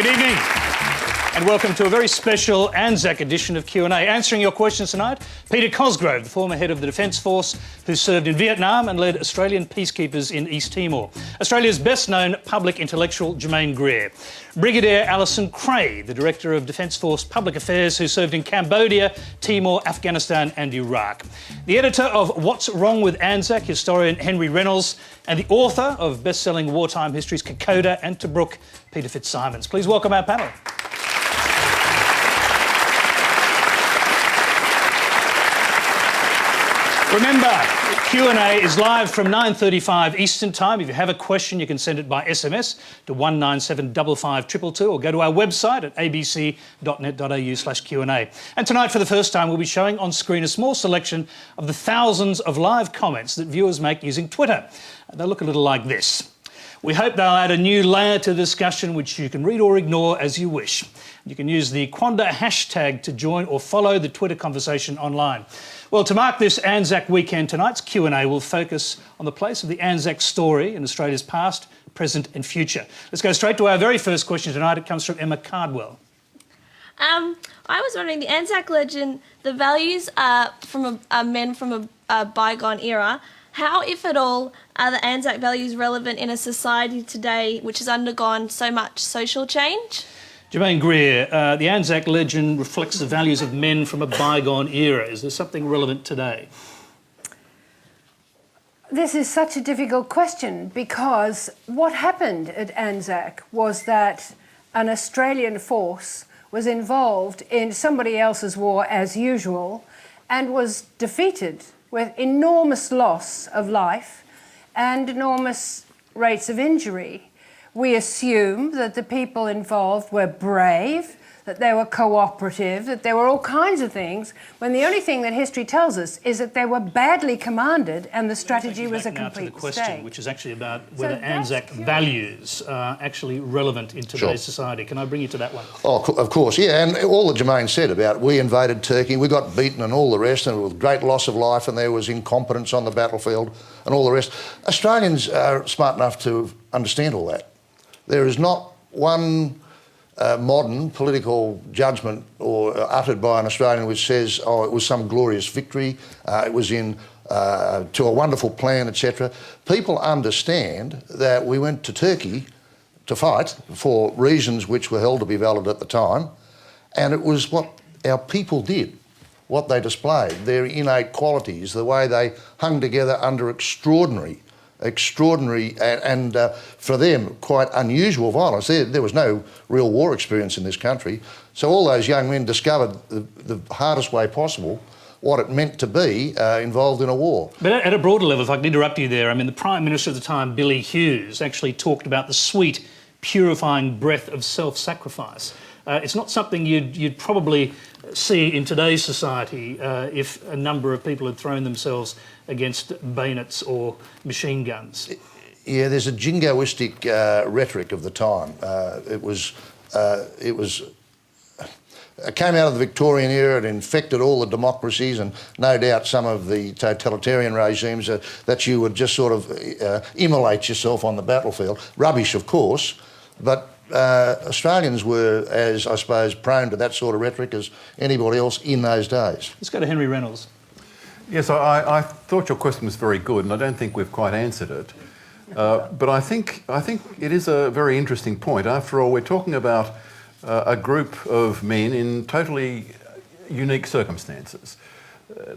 evening and welcome to a very special Anzac edition of Q&A. Answering your questions tonight, Peter Cosgrove, the former head of the Defence Force who served in Vietnam and led Australian peacekeepers in East Timor. Australia's best-known public intellectual, Germaine Greer. Brigadier Alison Cray, the Director of Defence Force Public Affairs who served in Cambodia, Timor, Afghanistan and Iraq. The editor of What's Wrong with Anzac, historian Henry Reynolds, and the author of best-selling wartime histories Kokoda and Tobruk, Peter Fitzsimons. Please welcome our panel. Remember, Q&A is live from 9:35 Eastern Time. If you have a question, you can send it by SMS to 1975522 or go to our website at abc.net.au/Q&A. And tonight, for the first time, we'll be showing on screen a small selection of the thousands of live comments that viewers make using Twitter. They look a little like this. We hope they'll add a new layer to the discussion which you can read or ignore as you wish. You can use the Quanda hashtag to join or follow the Twitter conversation online. Well, to mark this Anzac weekend, tonight's Q&A will focus on the place of the Anzac story in Australia's past, present and future. Let's go straight to our very first question tonight. It comes from Emma Cardwell. I was wondering, the Anzac Legend, the values from men from a bygone era. How, if at all, are the Anzac values relevant in a society today which has undergone so much social change? Germaine Greer, the Anzac Legend reflects the values of men from a bygone era. Is there something relevant today? This is such a difficult question because what happened at Anzac was that an Australian force was involved in somebody else's war as usual and was defeated with enormous loss of life and enormous rates of injury. We assume that the people involved were brave, that they were cooperative, that there were all kinds of things, when the only thing that history tells us is that they were badly commanded and the strategy was a complete the question, mistake. which is actually about whether Anzac values are actually relevant in today's society. Can I bring you to that one? Oh, of course, yeah, and all that Germaine said about we invaded Turkey, we got beaten and all the rest, and with great loss of life, and there was incompetence on the battlefield and all the rest. Australians are smart enough to understand all that. There is not one modern political judgment uttered by an Australian which says, oh, it was some glorious victory, it was to a wonderful plan, etc. People understand that we went to Turkey to fight for reasons which were held to be valid at the time, and it was what our people did, what they displayed, their innate qualities, the way they hung together under extraordinary and for them quite unusual violence. There was no real war experience in this country, so all those young men discovered the hardest way possible what it meant to be involved in a war. But at a broader level, if I can interrupt you there, I mean, the Prime Minister at the time, Billy Hughes, actually talked about the sweet, purifying breath of self-sacrifice. It's not something you'd probably see in today's society if a number of people had thrown themselves against bayonets or machine guns. Yeah, there's a jingoistic rhetoric of the time. It came out of the Victorian era, it infected all the democracies and no doubt some of the totalitarian regimes that you would just sort of immolate yourself on the battlefield. Rubbish, of course, but Australians were, as I suppose, prone to that sort of rhetoric as anybody else in those days. Let's go to Henry Reynolds. Yes, I thought your question was very good, and I don't think we've quite answered it. But I think it is a very interesting point. After all, we're talking about a group of men in totally unique circumstances.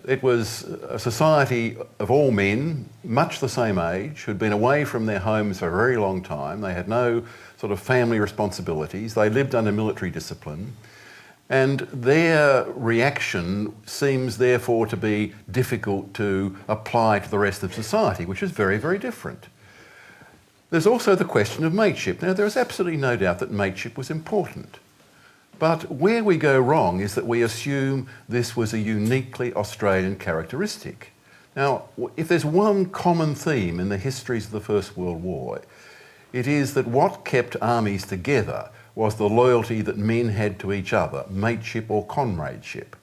It was a society of all men, much the same age, who'd been away from their homes for a very long time. They had no sort of family responsibilities. They lived under military discipline. And their reaction seems therefore to be difficult to apply to the rest of society, which is very, very different. There's also the question of mateship. Now, there is absolutely no doubt that mateship was important. But where we go wrong is that we assume this was a uniquely Australian characteristic. Now, if there's one common theme in the histories of the First World War, it is that what kept armies together was the loyalty that men had to each other, mateship or comradeship.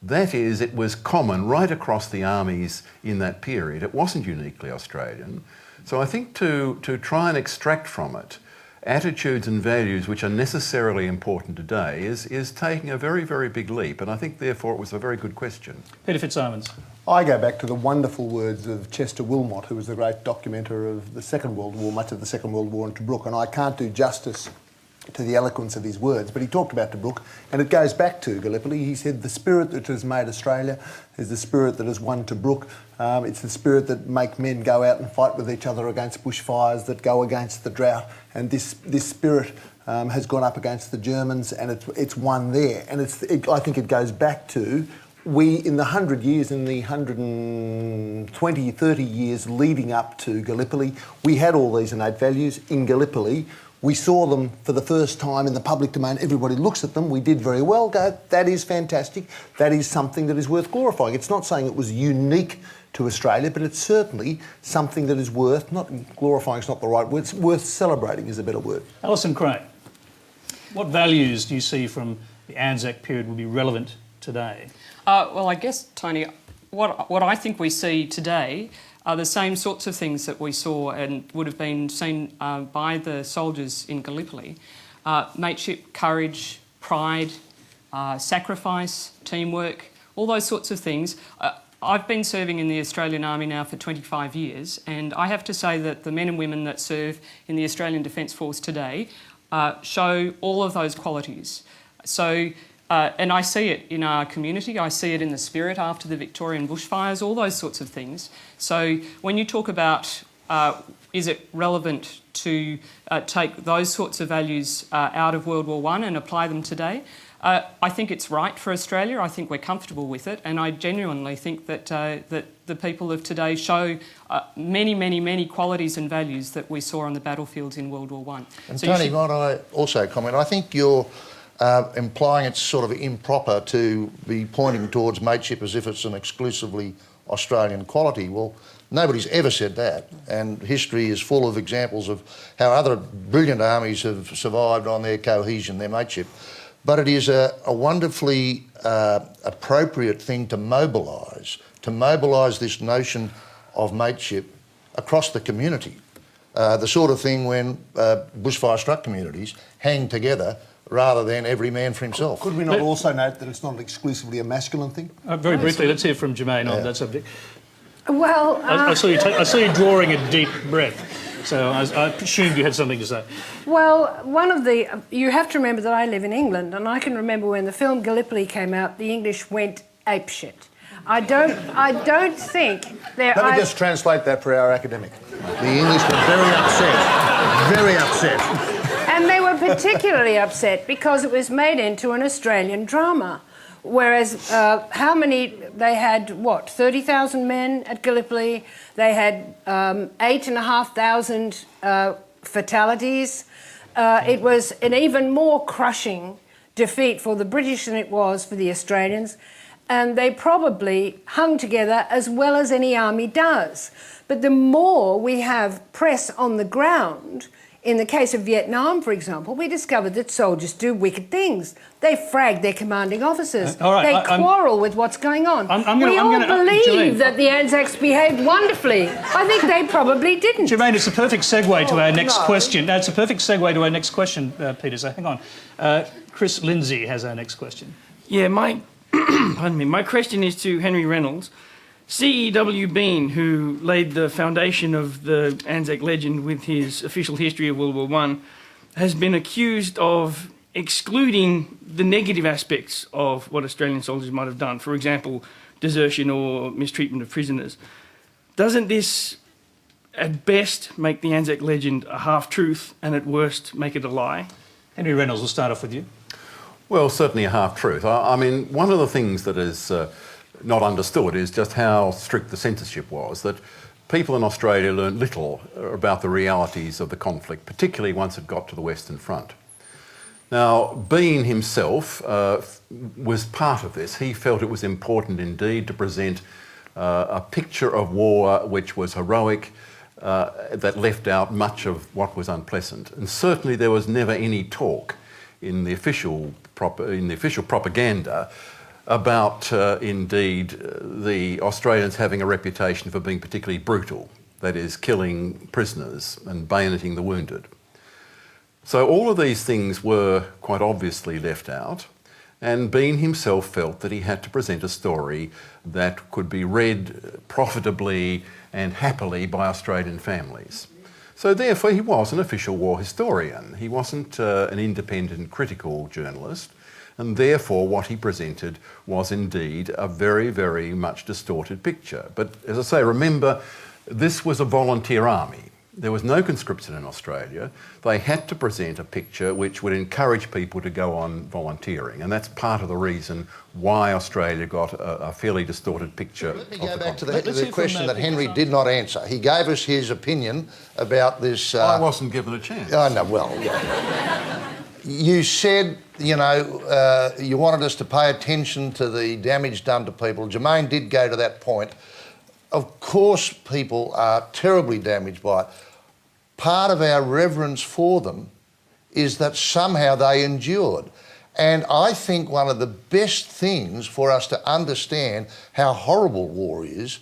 That is, it was common right across the armies in that period. It wasn't uniquely Australian. So I think to try and extract from it attitudes and values which are necessarily important today is taking a very, very big leap. And I think, therefore, it was a very good question. Peter Fitzsimons. I go back to the wonderful words of Chester Wilmot, who was the great documenter of the Second World War, much of the Second World War in Tobruk, and I can't do justice to the eloquence of his words, but he talked about Tobruk, and it goes back to Gallipoli. He said, the spirit that has made Australia is the spirit that has won Tobruk. It's the spirit that make men go out and fight with each other against bushfires, that go against the drought, and this spirit has gone up against the Germans, and it's won there. And I think it goes back to, we, in the 100 years, in the 120, 30 years leading up to Gallipoli, we had all these innate values. In Gallipoli, we saw them for the first time in the public domain. Everybody looks at them. We did very well. Go, that is fantastic. That is something that is worth glorifying. It's not saying it was unique to Australia, but it's certainly something that is worth, not glorifying is not the right word, it's worth celebrating is a better word. Alison Crane, what values do you see from the Anzac period will be relevant today? Well, I guess, Tony, what I think we see today are the same sorts of things that we saw and would have been seen by the soldiers in Gallipoli. Mateship, courage, pride, sacrifice, teamwork, all those sorts of things. I've been serving in the Australian Army now for 25 years, and I have to say that the men and women that serve in the Australian Defence Force today show all of those qualities. So, and I see it in our community, I see it in the spirit after the Victorian bushfires, all those sorts of things. So when you talk about is it relevant to take those sorts of values out of World War I and apply them today, I think it's right for Australia. I think we're comfortable with it, and I genuinely think that that the people of today show many qualities and values that we saw on the battlefields in World War I. And so Tony, might I also comment? I think you're implying it's sort of improper to be pointing towards mateship as if it's an exclusively Australian quality. Well, nobody's ever said that, and history is full of examples of how other brilliant armies have survived on their cohesion, their mateship. But it is a wonderfully appropriate thing to mobilise this notion of mateship across the community. The sort of thing when bushfire-struck communities hang together rather than every man for himself. Could we not also note that it's not exclusively a masculine thing? Very briefly, let's hear from Jermaine on that subject. Well, I saw you drawing a deep breath, so I presumed you had something to say. well, you have to remember that I live in England, and I can remember when the film Gallipoli came out, the English went apeshit. I don't think there are... Let me just translate that for our academic. The English were very upset. And they were particularly upset because it was made into an Australian drama. Whereas they had, 30,000 men at Gallipoli. They had 8,500 fatalities. It was an even more crushing defeat for the British than it was for the Australians. And they probably hung together as well as any army does. But the more we have press on the ground, in the case of Vietnam, for example, we discovered that soldiers do wicked things. They frag their commanding officers. All right, they quarrel with what's going on. We all believe that the Anzacs behaved wonderfully. I think they probably didn't. Jermaine, it's a perfect segue to our next question. No, it's a perfect segue to our next question, Peter, so hang on. Chris Lindsay has our next question. Yeah, pardon me, my question is to Henry Reynolds. C.E.W. Bean, who laid the foundation of the Anzac Legend with his official history of World War I, has been accused of excluding the negative aspects of what Australian soldiers might have done, for example, desertion or mistreatment of prisoners. Doesn't this, at best, make the Anzac Legend a half-truth and at worst make it a lie? Henry Reynolds, we'll start off with you. Well, certainly a half-truth. I mean, one of the things that is not understood is just how strict the censorship was, that people in Australia learned little about the realities of the conflict, particularly once it got to the Western Front. Now, Bean himself was part of this. He felt it was important indeed to present a picture of war which was heroic, that left out much of what was unpleasant. And certainly there was never any talk in the official propaganda about, indeed, the Australians having a reputation for being particularly brutal, that is, killing prisoners and bayoneting the wounded. So all of these things were quite obviously left out, and Bean himself felt that he had to present a story that could be read profitably and happily by Australian families. So therefore he was an official war historian. He wasn't an independent critical journalist, and therefore what he presented was indeed a very, very much distorted picture. But as I say, remember, this was a volunteer army. There was no conscription in Australia. They had to present a picture which would encourage people to go on volunteering, and that's part of the reason why Australia got a fairly distorted picture. Let me go back to the question that Henry did not answer. He gave us his opinion about this... I wasn't given a chance. I know, well, yeah. You said, you know, you wanted us to pay attention to the damage done to people. Jermaine did go to that point. Of course people are terribly damaged by it. Part of our reverence for them is that somehow they endured. And I think one of the best things for us to understand how horrible war is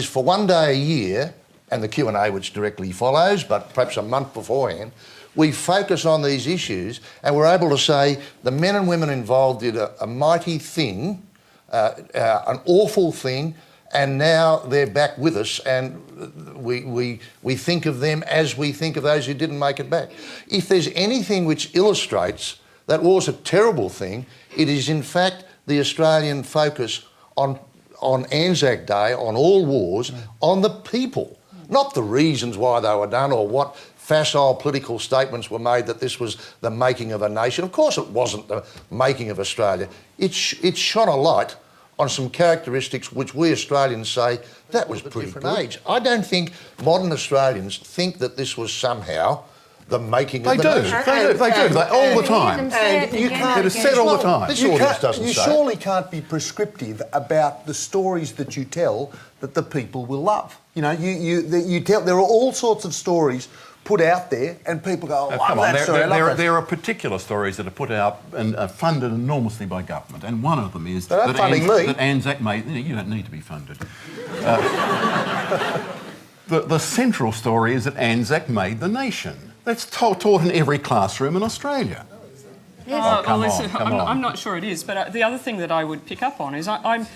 for one day a year, and the Q&A which directly follows, but perhaps a month beforehand, we focus on these issues and we're able to say the men and women involved did a mighty thing, an awful thing, and now they're back with us, and we think of them as we think of those who didn't make it back. If there's anything which illustrates that war's a terrible thing, it is in fact the Australian focus on Anzac Day, on all wars, on the people, not the reasons why they were done or what facile political statements were made that this was the making of a nation. Of course it wasn't the making of Australia. It shone a light on some characteristics which we Australians say, that was pretty good. Age. I don't think modern Australians think that this was somehow the making of the nation. They do, all the time. And you can't, it is said all the time. You surely can't be prescriptive about the stories that you tell that the people will love. You know, you tell, there are all sorts of stories put out there, and people go, oh, come on, there are particular stories that are put out and are funded enormously by government, and one of them is that Anzac made... You don't need to be funded. The central story is that Anzac made the nation. That's taught in every classroom in Australia. Yes. I'm not sure it is, but the other thing that I would pick up on is I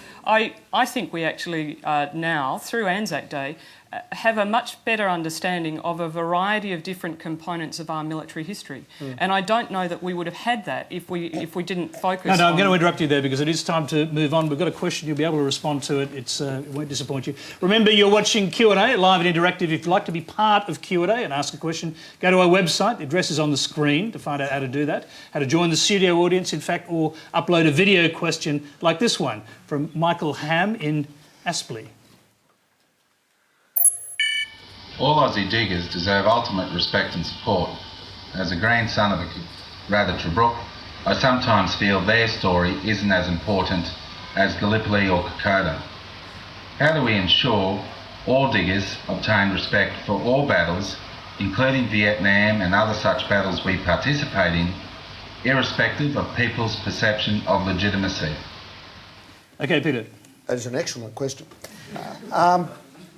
think we actually now, through Anzac Day, have a much better understanding of a variety of different components of our military history. And I don't know that we would have had that if we didn't focus on... No, I'm going to interrupt you there because it is time to move on. We've got a question, you'll be able to respond to it. It won't disappoint you. Remember, you're watching Q&A, live and interactive. If you'd like to be part of Q&A and ask a question, go to our website. The address is on the screen to find out how to do that, how to join the studio audience, in fact, or upload a video question like this one from Michael Ham in Aspley. All Aussie diggers deserve ultimate respect and support. As a grandson of Tobruk, I sometimes feel their story isn't as important as Gallipoli or Kokoda. How do we ensure all diggers obtain respect for all battles, including Vietnam and other such battles we participate in, irrespective of people's perception of legitimacy? Okay, Peter. That is an excellent question.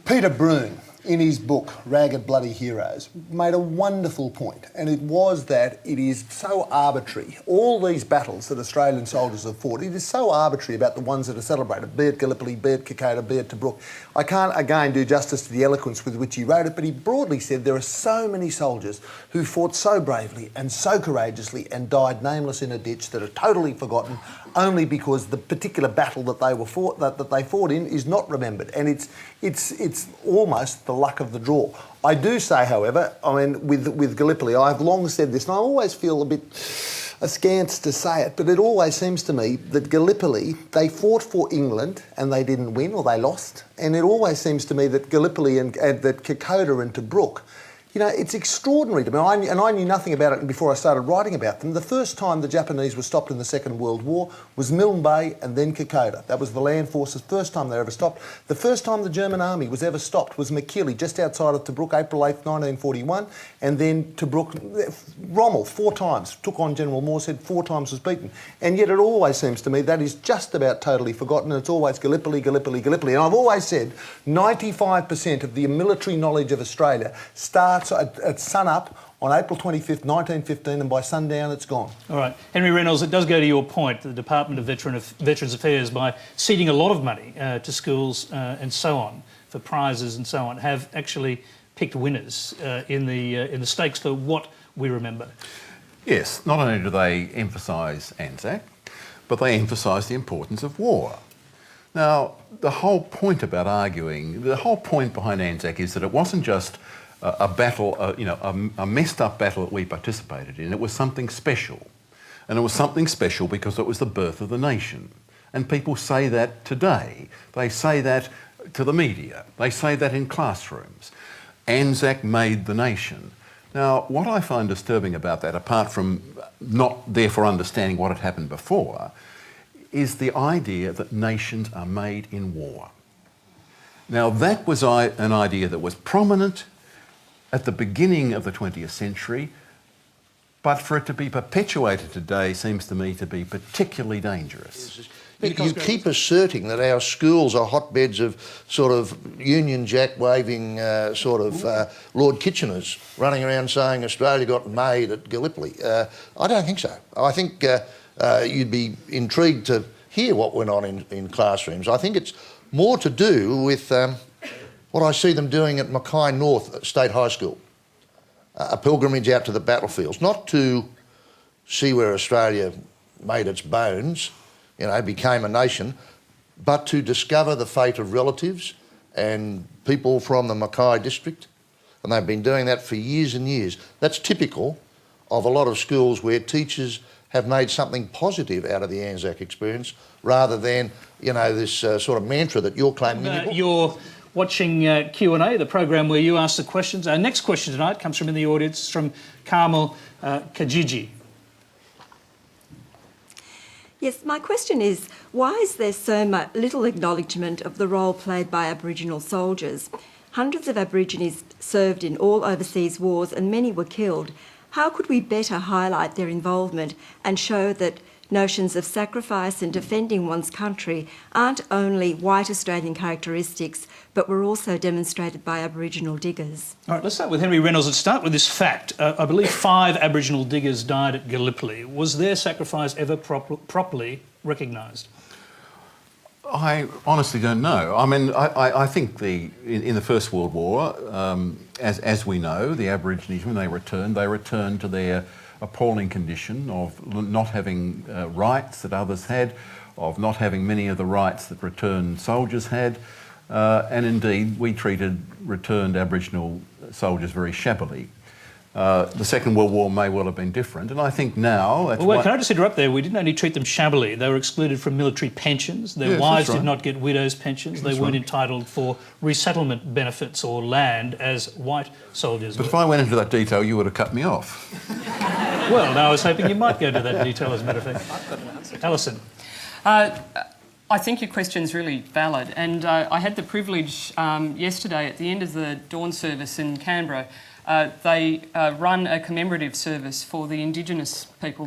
Peter Broun, in his book, Ragged Bloody Heroes, made a wonderful point, and it was that it is so arbitrary. All these battles that Australian soldiers have fought, it is so arbitrary about the ones that are celebrated, be it Gallipoli, be it Kokoda, be it Tobruk. I can't, again, do justice to the eloquence with which he wrote it, but he broadly said there are so many soldiers who fought so bravely and so courageously and died nameless in a ditch that are totally forgotten only because the particular battle that they fought in is not remembered, and it's almost the luck of the draw. I do say, however, I mean, with Gallipoli, I've long said this, and I always feel a bit askance to say it, but it always seems to me that Gallipoli, they fought for England and they didn't win, or they lost, and it always seems to me that Gallipoli and that Kokoda and Tobruk, you know, it's extraordinary to me, and I knew nothing about it before I started writing about them. The first time the Japanese were stopped in the Second World War was Milne Bay and then Kokoda. That was the land forces' first time they were ever stopped. The first time the German army was ever stopped was McKinley, just outside of Tobruk, April 8th, 1941, and then Tobruk, Rommel, 4 times, took on General Moorehead, 4 times was beaten. And yet it always seems to me that is just about totally forgotten, and it's always Gallipoli, Gallipoli, Gallipoli. And I've always said 95% of the military knowledge of Australia starts at sun up on April 25th, 1915, and by sundown it's gone. All right. Henry Reynolds, it does go to your point, the Department of Veterans Affairs, by seeding a lot of money to schools and so on, for prizes and so on, have actually picked winners in the stakes for what we remember. Yes, not only do they emphasise Anzac, but they emphasise the importance of war. Now, the whole point about arguing, the whole point behind Anzac is that it wasn't just a battle, a messed up battle that we participated in. It was something special. And it was something special because it was the birth of the nation. And people say that today. They say that to the media. They say that in classrooms. Anzac made the nation. Now, what I find disturbing about that, apart from not therefore understanding what had happened before, is the idea that nations are made in war. Now, that was an idea that was prominent at the beginning of the 20th century, but for it to be perpetuated today seems to me to be particularly dangerous. You keep asserting that our schools are hotbeds of sort of Union Jack waving Lord Kitcheners running around saying Australia got made at Gallipoli. I don't think so. I think you'd be intrigued to hear what went on in classrooms. I think it's more to do with what I see them doing at Mackay North State High School. A pilgrimage out to the battlefields, not to see where Australia made its bones, became a nation, but to discover the fate of relatives and people from the Mackay district. And they've been doing that for years and years. That's typical of a lot of schools where teachers have made something positive out of the Anzac experience rather than, this sort of mantra that you're claiming in your book. You're watching Q&A, the program where you ask the questions. Our next question tonight comes from in the audience, from Carmel Kajiji. Yes, my question is, why is there so little acknowledgement of the role played by Aboriginal soldiers? Hundreds of Aborigines served in all overseas wars and many were killed. How could we better highlight their involvement and show that notions of sacrifice and defending one's country aren't only white Australian characteristics, but were also demonstrated by Aboriginal diggers? All right, let's start with Henry Reynolds. Let's start with this fact. I believe 5 Aboriginal diggers died at Gallipoli. Was their sacrifice ever properly recognised? I honestly don't know. I mean, I think in the First World War, as we know, the Aborigines, when they returned to their appalling condition of not having rights that others had, of not having many of the rights that returned soldiers had, and indeed we treated returned Aboriginal soldiers very shabbily. The Second World War may well have been different, and I think now... Can I just interrupt there? We didn't only treat them shabbily, they were excluded from military pensions, their wives did not get widows' pensions, they weren't entitled for resettlement benefits or land as white soldiers But if I went into that detail, you would have cut me off. Well, no, I was hoping you might go into that detail, as a matter of fact. Alison. I think your question's really valid, and I had the privilege yesterday at the end of the dawn service in Canberra. They run a commemorative service for the Indigenous people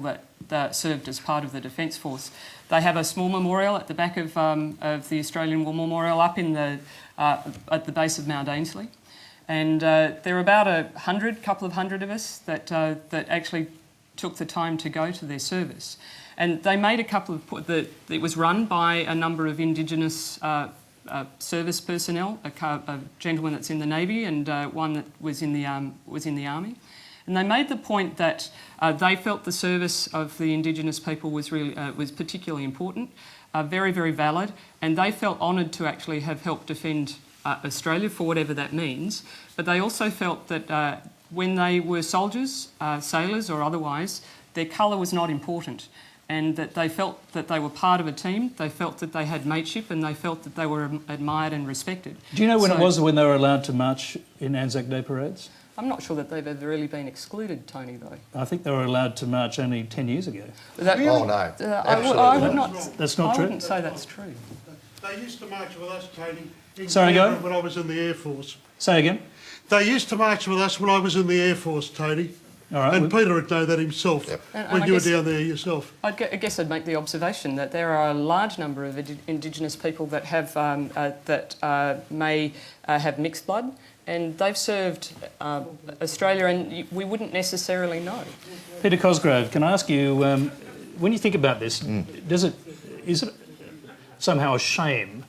that served as part of the Defence Force. They have a small memorial at the back of the Australian War Memorial up in at the base of Mount Ainslie. And there are about a couple of hundred of us that actually took the time to go to their service. And they made a couple of... It was run by a number of Indigenous service personnel, a gentleman that's in the Navy and one that was in the Army. And they made the point that they felt the service of the Indigenous people was particularly important, very, very valid, and they felt honoured to actually have helped defend Australia for whatever that means. But they also felt that when they were soldiers, sailors or otherwise, their colour was not important, and that they felt that they were part of a team, they felt that they had mateship, and they felt that they were admired and respected. Do you know when it was when they were allowed to march in Anzac Day parades? I'm not sure that they've ever really been excluded, Tony, though. I think they were allowed to march only 10 years ago. Really? Oh, no. I would not... That's not true? I wouldn't say that's true. They used to march with us, Tony, Sorry, go on. when I was in the Air Force. Say again? They used to march with us when I was in the Air Force, Tony. All right. And Peter would know that himself And when I you were guess- down there yourself. I guess I'd make the observation that there are a large number of Indigenous people that have may have mixed blood, and they've served Australia, and we wouldn't necessarily know. Peter Cosgrove, can I ask you, when you think about this, is it somehow a shame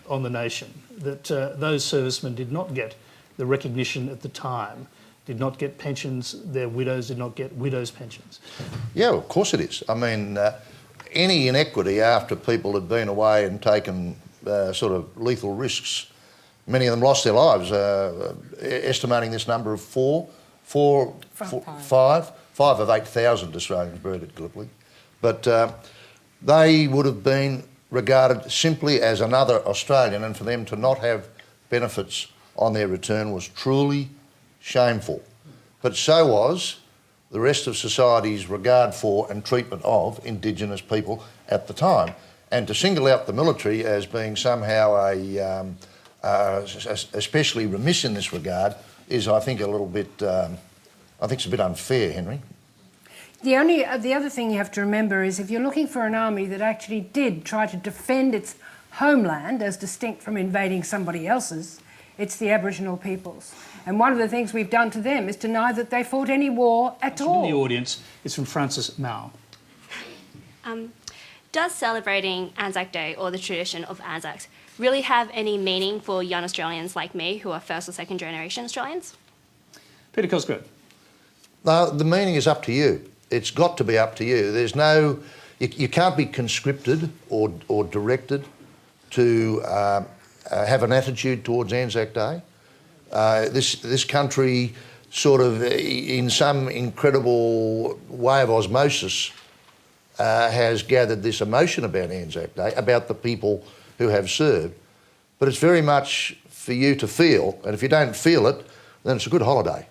on the nation that those servicemen did not get the recognition at the time, did not get pensions, their widows did not get widows' pensions? Yeah, of course it is. I mean, any inequity after people had been away and taken sort of lethal risks, many of them lost their lives, estimating this number of five of 8,000 Australians buried at Gallipoli. But they would have been regarded simply as another Australian, and for them to not have benefits on their return was truly shameful. But so was the rest of society's regard for and treatment of Indigenous people at the time. And to single out the military as being somehow especially remiss in this regard is, I think, a little bit, I think it's a bit unfair, Henry. The other thing you have to remember is if you're looking for an army that actually did try to defend its homeland as distinct from invading somebody else's, it's the Aboriginal peoples. And one of the things we've done to them is deny that they fought any war at all. In the audience, it's from Francis Mao. Does celebrating Anzac Day, or the tradition of Anzacs, really have any meaning for young Australians like me who are first or second generation Australians? Peter Cosgrove. Now, the meaning is up to you. It's got to be up to you. There's no, you can't be conscripted or directed to have an attitude towards Anzac Day. This country sort of, in some incredible way of osmosis, has gathered this emotion about Anzac Day, about the people who have served. But it's very much for you to feel, and if you don't feel it, then it's a good holiday.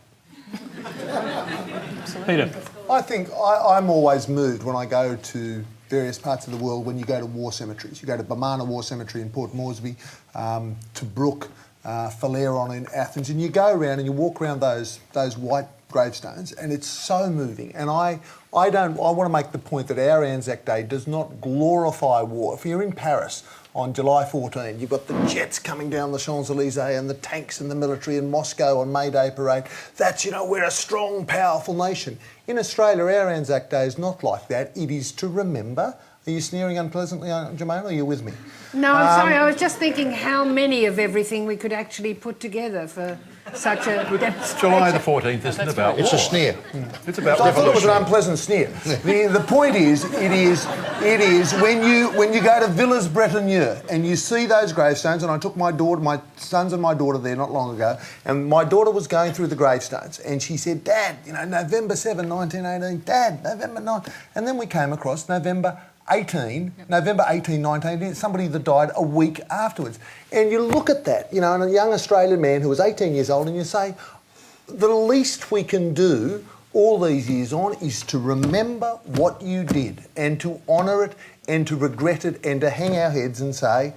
Peter. I think I'm always moved when I go to various parts of the world, when you go to war cemeteries. You go to Bamana War Cemetery in Port Moresby, to Brook, Phaleron in Athens, and you go around and you walk around those white gravestones, and it's so moving. And I want to make the point that our Anzac Day does not glorify war. If you're in Paris on July 14, you've got the jets coming down the Champs-Elysees and the tanks and the military in Moscow on May Day parade. That's, we're a strong, powerful nation. In Australia, our Anzac Day is not like that. It is to remember. Are you sneering unpleasantly, Jermaine, or are you with me? No, I'm sorry, I was just thinking how many of everything we could actually put together for such a demonstration. July the 14th isn't about war. It's a sneer. It's about So I thought it was revolution. an unpleasant sneer. The point is, it is when you go to Villas Bretonneux and you see those gravestones, and I took my sons and my daughter there not long ago, and my daughter was going through the gravestones, and she said, "Dad, November 7, 1918, Dad, November 9," and then we came across November 18, 1918, somebody that died a week afterwards. And you look at that, and a young Australian man who was 18 years old, and you say, the least we can do all these years on is to remember what you did and to honour it and to regret it and to hang our heads and say,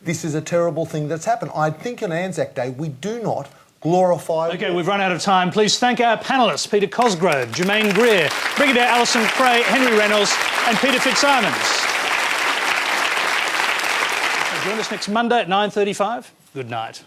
this is a terrible thing that's happened. I think on Anzac Day we do not glorify... OK, we've run out of time. Please thank our panellists, Peter Cosgrove, Jermaine Greer, Brigadier Alison Cray, Henry Reynolds and Peter Fitzsimons. Join us next Monday at 9:35. Good night.